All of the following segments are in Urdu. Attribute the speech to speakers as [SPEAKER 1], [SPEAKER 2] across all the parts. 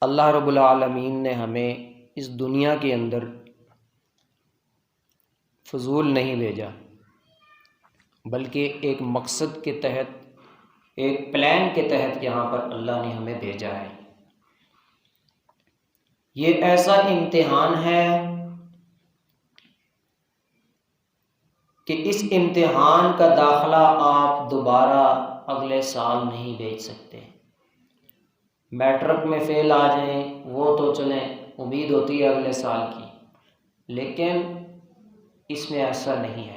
[SPEAKER 1] اللہ رب العالمین نے ہمیں اس دنیا کے اندر فضول نہیں بھیجا، بلکہ ایک مقصد کے تحت، ایک پلان کے تحت یہاں پر اللہ نے ہمیں بھیجا ہے۔ یہ ایسا امتحان ہے کہ اس امتحان کا داخلہ آپ دوبارہ اگلے سال نہیں بھیج سکتے۔ میٹرک میں فیل آ جائیں وہ تو چلیں، امید ہوتی ہے اگلے سال کی، لیکن اس میں ایسا نہیں ہے۔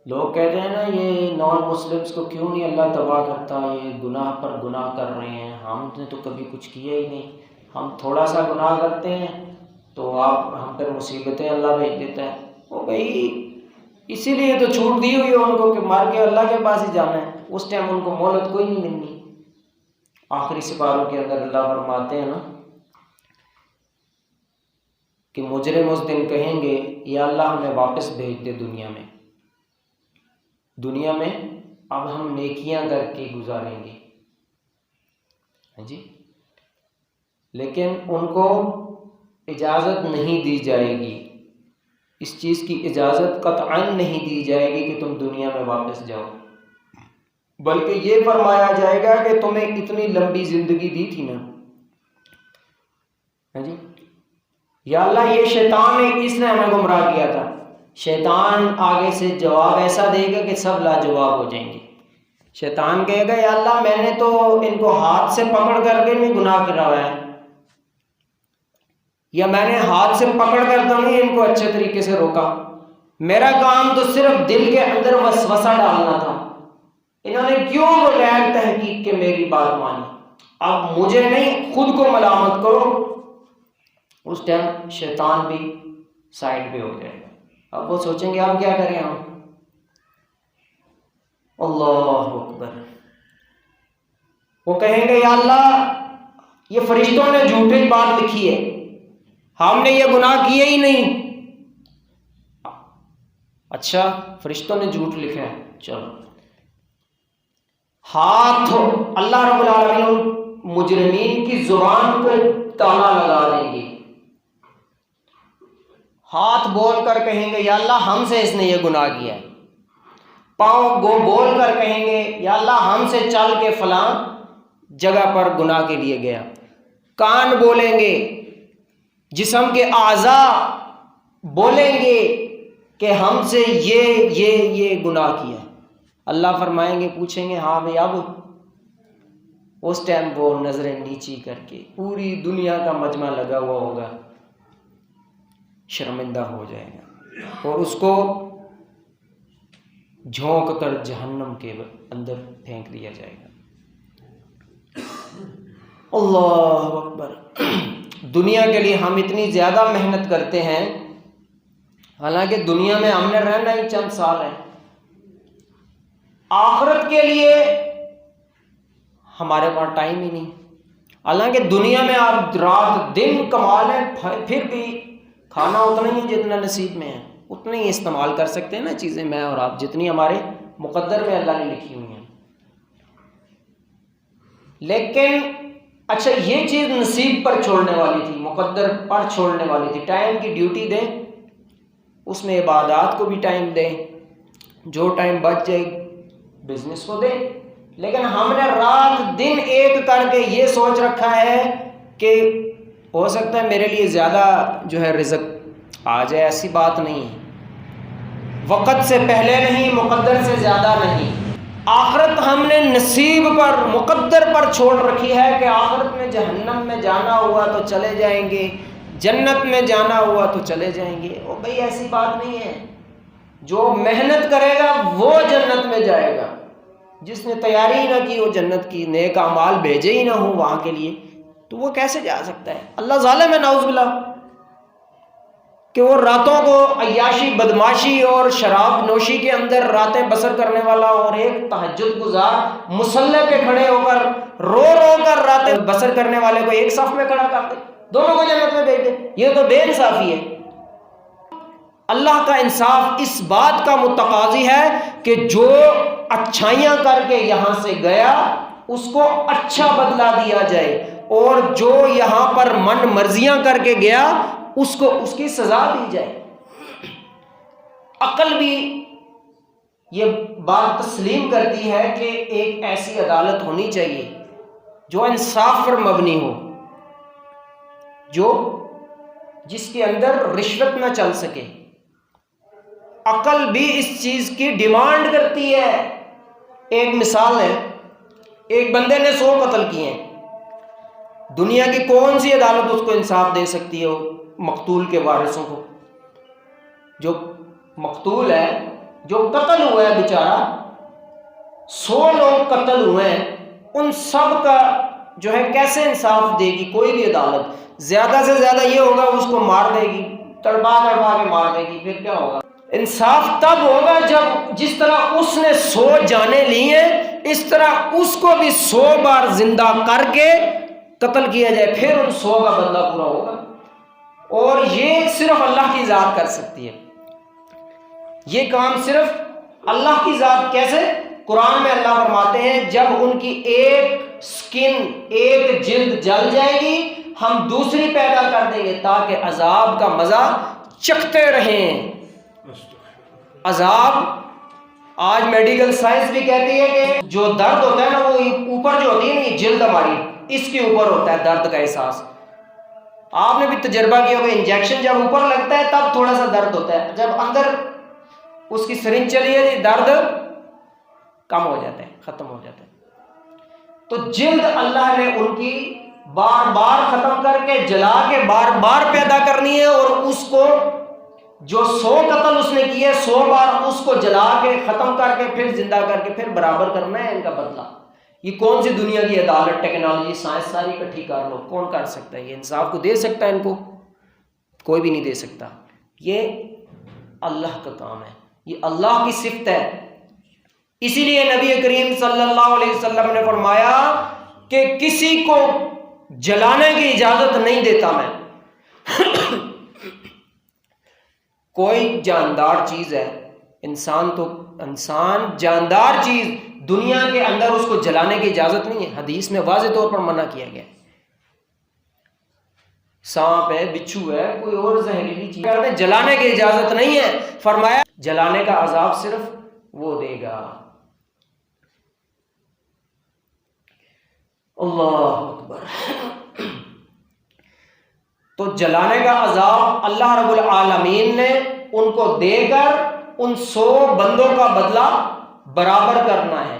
[SPEAKER 1] لوگ کہتے ہیں نا یہ نان مسلمس کو کیوں نہیں اللہ تباہ کرتا، یہ گناہ پر گناہ کر رہے ہیں، ہم نے تو کبھی کچھ کیا ہی نہیں، ہم تھوڑا سا گناہ کرتے ہیں تو آپ ہم پر مصیبتیں اللہ بھیج دیتا ہے۔ وہ بھائی اسی لیے تو چھوٹ دی ہوئی ہے ان کو کہ مار کے اللہ کے پاس ہی جانا ہے، اس ٹائم ان کو مہلت کوئی نہیں ملنی۔ آخری سپاروں کے اندر اللہ فرماتے ہیں نا کہ مجرم اس دن کہیں گے یا اللہ ہمیں واپس بھیج دے دنیا میں اب ہم نیکیاں کر کے گزاریں گے۔ جی، لیکن ان کو اجازت نہیں دی جائے گی، اس چیز کی اجازت قطعاً نہیں دی جائے گی کہ تم دنیا میں واپس جاؤ، بلکہ یہ فرمایا جائے گا کہ تمہیں اتنی لمبی زندگی دی تھی نا، جی یا اللہ یہ شیطان ہے، اس نے ہمیں گمراہ کیا تھا۔ شیطان آگے سے جواب ایسا دے گا کہ سب لاجواب ہو جائیں گے۔ شیطان کہے گا یا اللہ میں نے تو ان کو ہاتھ سے پکڑ کر کے نہیں گناہ کروایا ہے، یا میں نے ہاتھ سے پکڑ کر تو نہیں ان کو اچھے طریقے سے روکا، میرا کام تو صرف دل کے اندر وسوسہ ڈالنا تھا، انہوں نے کیوں بغیر تحقیق کے میری بات مانی، اب مجھے نہیں خود کو ملامت کرو۔ اس ٹائم شیطان بھی سائڈ پہ ہو جائے گا، اب وہ سوچیں گے اب کیا کریں ہم۔ اللہ اکبر۔ وہ کہیں گے یا اللہ یہ فرشتوں نے جھوٹی بات لکھی ہے، ہم نے یہ گناہ کیے ہی نہیں۔ اچھا فرشتوں نے جھوٹ لکھا ہے، چلو ہاتھ اللہ رب العالمین مجرمین کی زبان پہ تالا لگا دیں گے، ہاتھ بول کر کہیں گے یا اللہ ہم سے اس نے یہ گناہ کیا ہے، پاؤں گو بول کر کہیں گے یا اللہ ہم سے چل کے فلاں جگہ پر گناہ کے لیے گیا، کان بولیں گے، جسم کے اعضاء بولیں گے کہ ہم سے یہ گناہ کیا ہے۔ اللہ فرمائیں گے، پوچھیں گے ہاں بھائی اب، اس ٹائم وہ نظریں نیچی کر کے پوری دنیا کا مجمع لگا ہوا ہوگا، شرمندہ ہو جائے گا اور اس کو جھونک کر جہنم کے اندر پھینک دیا جائے گا۔ اللہ اکبر۔ دنیا کے لیے ہم اتنی زیادہ محنت کرتے ہیں، حالانکہ دنیا میں ہم نے رہنا ہی چند سال ہے، آخرت کے لیے ہمارے پاس ٹائم ہی نہیں۔ حالانکہ دنیا میں آپ رات دن کما لیں پھر بھی کھانا اتنا ہی جتنا نصیب میں ہے، اتنا ہی استعمال کر سکتے ہیں نا چیزیں میں اور آپ، جتنی ہمارے مقدر میں اللہ نے لکھی ہوئی ہیں۔ لیکن اچھا یہ چیز نصیب پر چھوڑنے والی تھی، مقدر پر چھوڑنے والی تھی، ٹائم کی ڈیوٹی دیں، اس میں عبادات کو بھی ٹائم دیں، جو ٹائم بچ جائے بزنس کو دیں، لیکن ہم نے رات دن ایک کر کے یہ سوچ رکھا ہے کہ ہو سکتا ہے میرے لیے زیادہ جو ہے رزق آ جائے، ایسی بات نہیں ہے، وقت سے پہلے نہیں، مقدر سے زیادہ نہیں۔ آخرت ہم نے نصیب پر، مقدر پر چھوڑ رکھی ہے کہ آخرت میں جہنم میں جانا ہوا تو چلے جائیں گے، جنت میں جانا ہوا تو چلے جائیں گے۔ او بھئی ایسی بات نہیں ہے، جو محنت کرے گا وہ جنت میں جائے گا، جس نے تیاری ہی نہ کی وہ جنت کی نیک اعمال بھیجے ہی نہ ہوں وہاں کے لیے تو وہ کیسے جا سکتا ہے؟ اللہ ظالم ہے نعوذ باللہ کہ وہ راتوں کو عیاشی بدماشی اور شراب نوشی کے اندر راتیں بسر کرنے والا اور ایک تہجد گزار مصلی پہ کھڑے ہو کر رو کر راتیں بسر کرنے والے کو ایک صف میں کھڑا کر دے، دونوں کو جنت میں بھیج دے، یہ تو بے انصافی ہے۔ اللہ کا انصاف اس بات کا متقاضی ہے کہ جو اچھائیاں کر کے یہاں سے گیا اس کو اچھا بدلہ دیا جائے، اور جو یہاں پر من مرضیاں کر کے گیا اس کو اس کی سزا دی جائے۔ عقل بھی یہ بات تسلیم کرتی ہے کہ ایک ایسی عدالت ہونی چاہیے جو انصاف پر مبنی ہو، جس کے اندر رشوت نہ چل سکے۔ عقل بھی اس چیز کی ڈیمانڈ کرتی ہے۔ ایک مثال ہے، ایک بندے نے 100 قتل کیے ہیں، دنیا کی کون سی عدالت اس کو انصاف دے سکتی ہے؟ مقتول کے وارثوں کو، جو مقتول ہے، جو قتل ہوا ہے بیچارہ، 100 لوگ قتل ہوئے ہیں، ان سب کا جو ہے کیسے انصاف دے گی کوئی بھی عدالت؟ زیادہ سے زیادہ یہ ہوگا اس کو مار دے گی، تڑپا کے مار دے گی۔ پھر کیا ہوگا؟ انصاف تب ہوگا جب جس طرح اس نے 100 جانیں لی ہیں اس طرح اس کو بھی 100 بار زندہ کر کے قتل کیا جائے، پھر ان 100 کا بدلہ پورا ہوگا۔ اور یہ صرف اللہ کی ذات کر سکتی ہے، یہ کام صرف اللہ کی ذات۔ کیسے؟ قرآن میں اللہ فرماتے ہیں جب ان کی ایک سکن، ایک جلد جل جائے گی ہم دوسری پیدا کر دیں گے تاکہ عذاب کا مزہ چکھتے رہیں۔ عذاب، آج میڈیکل سائنس بھی کہتی ہے کہ جو درد ہوتا ہے نا وہ اوپر جو ہوتی ہے نا یہ جلد ہماری، اس کے اوپر ہوتا ہے درد کا احساس۔ آپ نے بھی تجربہ کیا ہوگا، انجیکشن جب اوپر لگتا ہے تب تھوڑا سا درد ہوتا ہے، جب اندر اس کی سرنج چلی ہے درد کم ہو جاتا ہے، ختم ہو جاتا ہے۔ تو جلد اللہ نے ان کی بار بار ختم کر کے جلا کے بار بار پیدا کرنی ہے، اور اس کو جو 100 قتل اس نے کیے 100 بار اس کو جلا کے ختم کر کے پھر زندہ کر کے پھر برابر کرنا ہے ان کا بدلہ۔ یہ کون سی دنیا کی عدالت، ٹیکنالوجی، سائنس ساری اکٹھی کر لو، کون کر سکتا ہے؟ یہ انصاف کو دے سکتا ہے؟ ان کو کوئی بھی نہیں دے سکتا۔ یہ اللہ کا کام ہے، یہ اللہ کی صفت ہے۔ اسی لیے نبی کریم صلی اللہ علیہ وسلم نے فرمایا کہ کسی کو جلانے کی اجازت نہیں دیتا میں۔ کوئی جاندار چیز ہے، انسان جاندار چیز دنیا کے اندر اس کو جلانے کی اجازت نہیں ہے، حدیث میں واضح طور پر منع کیا گیا۔ سانپ ہے، بچھو ہے، کوئی اور زہریلی چیز جلانے کی اجازت نہیں ہے، فرمایا جلانے کا عذاب صرف وہ دے گا۔ اللہ اکبر۔ تو جلانے کا عذاب اللہ رب العالمین نے ان کو دے کر ان 100 بندوں کا بدلہ برابر کرنا ہے۔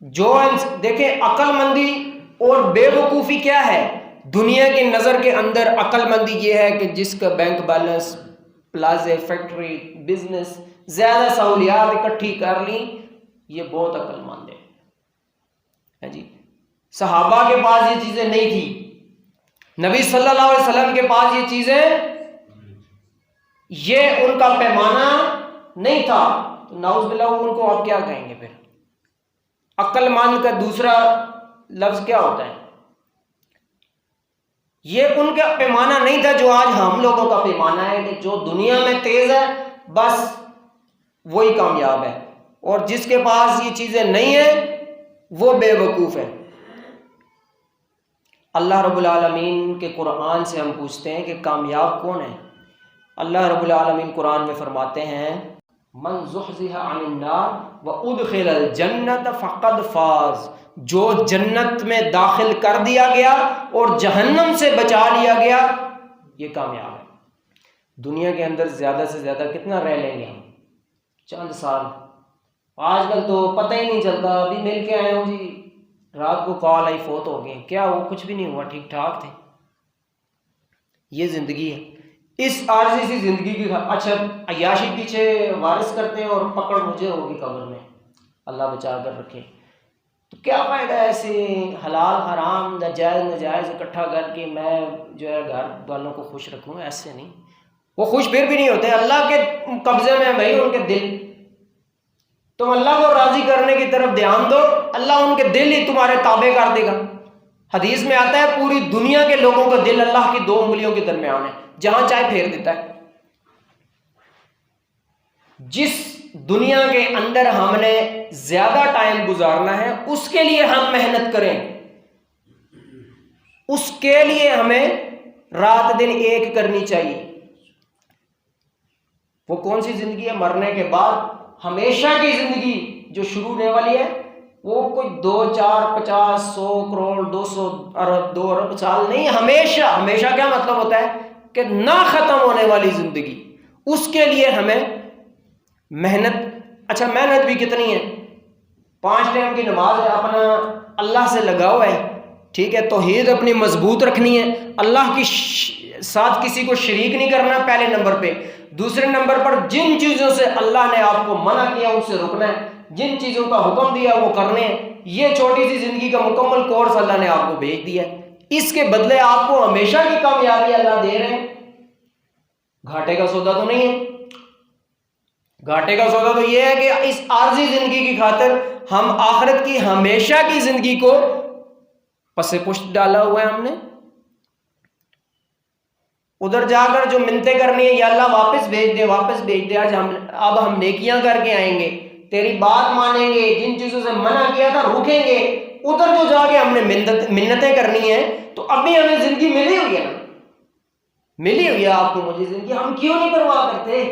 [SPEAKER 1] جو دیکھیں عقل مندی اور بے وقوفی کیا ہے دنیا کی نظر کے اندر؟ عقل مندی یہ ہے کہ جس کا بینک بیلنس، پلازے، فیکٹری، بزنس، زیادہ سہولیات اکٹھی کر لی، یہ بہت عقل مند ہے جی۔ صحابہ کے پاس یہ چیزیں نہیں تھی، نبی صلی اللہ علیہ وسلم کے پاس یہ چیزیں، یہ ان کا پیمانہ نہیں تھا، تو نعوذ باللہ ان کو آپ کیا کہیں گے پھر؟ عقل مند کا دوسرا لفظ کیا ہوتا ہے؟ یہ ان کا پیمانہ نہیں تھا جو آج ہم لوگوں کا پیمانہ ہے کہ جو دنیا میں تیز ہے بس وہی کامیاب ہے، اور جس کے پاس یہ چیزیں نہیں ہیں وہ بے وقوف ہے۔ اللہ رب العالمین کے قرآن سے ہم پوچھتے ہیں کہ کامیاب کون ہے؟ اللہ رب العالمین قرآن میں فرماتے ہیں من زحزح عن النار وادخل الجنت فقد فاز، جو جنت میں داخل کر دیا گیا اور جہنم سے بچا لیا گیا یہ کامیاب ہے۔ دنیا کے اندر زیادہ سے زیادہ کتنا رہ لیں گے ہم؟ چند سال۔ آج کل تو پتہ ہی نہیں چلتا، ابھی مل کے آئے ہوں جی، رات کو کال آئی فوت ہو گئے، کیا وہ کچھ بھی نہیں ہوا، ٹھیک ٹھاک تھے۔ یہ زندگی ہے، اس عارضی سی زندگی کی اچھا عیاشی پیچھے وارث کرتے ہیں اور پکڑ مجھے ہوگی قبر میں، اللہ بچا کر رکھے۔ تو کیا فائدہ ہے ایسے حلال حرام ناجائز ناجائز اکٹھا کر کے میں جو ہے گھر والوں کو خوش رکھوں؟ ایسے نہیں، وہ خوش پھر بھی نہیں ہوتے، اللہ کے قبضے میں بھائی ان کے دل۔ تم اللہ کو راضی کرنے کی طرف دھیان دو، اللہ ان کے دل ہی تمہارے تابع کر دے گا۔ حدیث میں آتا ہے پوری دنیا کے لوگوں کا دل اللہ کی 2 انگلیوں کے درمیان ہے، جہاں چاہے پھیر دیتا ہے۔ جس دنیا کے اندر ہم نے زیادہ ٹائم گزارنا ہے اس کے لیے ہم محنت کریں، اس کے لیے ہمیں رات دن ایک کرنی چاہیے۔ وہ کون سی زندگی ہے؟ مرنے کے بعد ہمیشہ کی زندگی جو شروع ہونے والی ہے، وہ کوئی 2 4 50 100 کروڑ 200 ارب 2 ارب سال نہیں، ہمیشہ۔ ہمیشہ کیا مطلب ہوتا ہے؟ کہ نہ ختم ہونے والی زندگی۔ اس کے لیے ہمیں محنت، اچھا محنت بھی کتنی ہے؟ 5 ٹائم کی نماز ہے، اپنا اللہ سے لگاؤ ہے، ٹھیک ہے، توحید اپنی مضبوط رکھنی ہے، اللہ کی ساتھ کسی کو شریک نہیں کرنا پہلے نمبر پہ۔ دوسرے نمبر پر جن چیزوں سے اللہ نے آپ کو منع کیا ان سے رکنا ہے، جن چیزوں کا حکم دیا وہ کرنے ہیں۔ یہ چھوٹی سی زندگی کا مکمل کورس اللہ نے آپ کو بھیج دیا ہے، اس کے بدلے آپ کو ہمیشہ کی کامیابی اللہ دے رہے ہیں۔ گھاٹے کا سودا تو نہیں ہے۔ گھاٹے کا سودا تو یہ ہے کہ اس عارضی زندگی کی خاطر ہم آخرت کی ہمیشہ کی زندگی کو پس پشت ڈالا ہوا ہے ہم نے۔ ادھر جا کر جو منتیں کرنی ہے، یا اللہ واپس بھیج دے، واپس بھیج دے، اب ہم نیکیاں کر کے آئیں گے، تیری بات مانیں گے، جن چیزوں سے منع کیا تھا روکیں گے۔ ادھر جو جا کے ہم نے منتیں کرنی ہیں، تو ابھی ہمیں زندگی ملی ہوئی ہے نا، ملی ہوئی ہے آپ کو مجھے زندگی، ہم کیوں نہیں پرواہ کرتے؟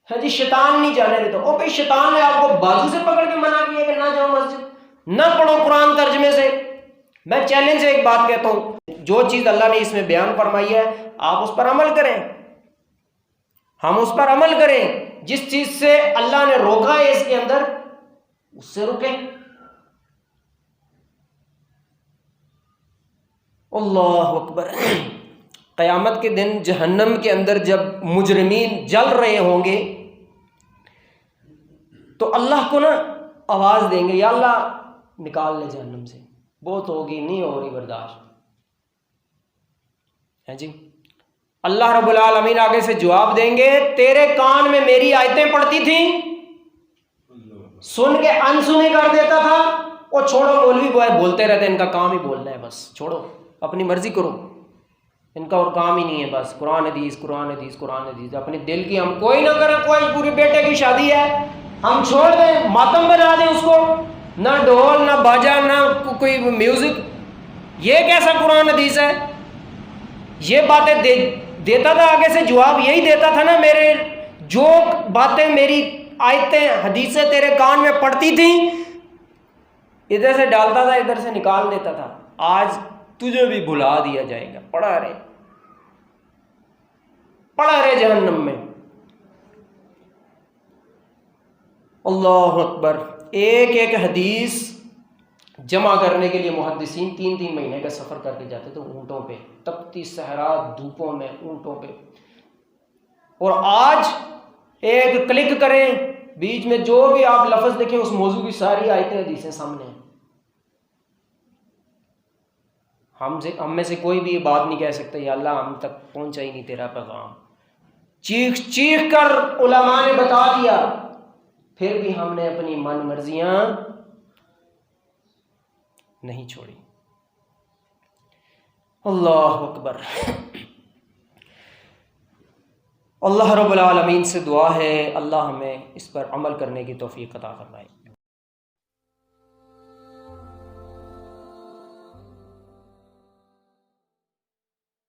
[SPEAKER 1] ہاں جی، شیطان نہیں جانے دیتا۔ او بھائی، شیطان نے آپ کو بازو سے پکڑ کے منع کیا کہ نہ جاؤ مسجد، نہ پڑھو قرآن ترجمے سے۔ میں چیلنج سے ایک بات کہتا ہوں، جو چیز اللہ نے اس میں بیان فرمائی ہے آپ اس پر عمل کریں، ہم اس پر عمل کریں۔ جس چیز سے اللہ نے روکا ہے اس کے اندر، اس سے رکیں۔ اللہ اکبر۔ قیامت کے دن جہنم کے اندر جب مجرمین جل رہے ہوں گے تو اللہ کو نا آواز دیں گے، یا اللہ نکال لے جہنم سے، بہت ہوگی، نہیں ہو رہی برداشت ہے جی۔ اللہ رب العالمین آگے سے جواب دیں گے، تیرے کان میں میری آیتیں پڑتی تھیں، سن کے انسنی کر دیتا تھا، وہ چھوڑو مولوی بوائے بولتے رہتے، ان کا کام ہی بولنا ہے، بس چھوڑو اپنی مرضی کرو، ان کا اور کام ہی نہیں ہے، بس قرآن حدیث قرآن حدیث قرآن حدیث، اپنی دل کی ہم کوئی نہ کریں، کوئی پورے بیٹے کی شادی ہے ہم چھوڑ دیں، ماتم بنا دیں اس کو، نہ ڈھول نہ باجا نہ کوئی میوزک، یہ کیسا قرآن حدیث ہے؟ یہ باتیں دیتا تھا آگے سے جواب، یہی دیتا تھا نا، میرے جو باتیں میری آیتیں حدیثیں تیرے کان میں پڑتی تھیں، ادھر سے ڈالتا تھا ادھر سے نکال دیتا تھا، آج تجھے بھی بھلا دیا جائے گا، پڑا رہے جہنم میں۔ اللہ اکبر۔ ایک حدیث جمع کرنے کے لیے محدثین 3 مہینے کا سفر کر کے جاتے تھے اونٹوں پہ، تپتی صحرا دھوپوں میں اونٹوں پہ، اور آج ایک کلک کریں، بیچ میں جو بھی آپ لفظ دیکھیں اس موضوع کی ساری آیتیں حدیثیں سامنے ہیں۔ ہم میں سے کوئی بھی یہ بات نہیں کہہ سکتا یا اللہ ہم تک پہنچا ہی نہیں تیرا پیغام، چیخ چیخ کر علماء نے بتا دیا، پھر بھی ہم نے اپنی من مرضیاں نہیں چھوڑی۔ اللہ اکبر۔ اللہ رب العالمین سے دعا ہے اللہ ہمیں اس پر عمل کرنے کی توفیق عطا فرمائے۔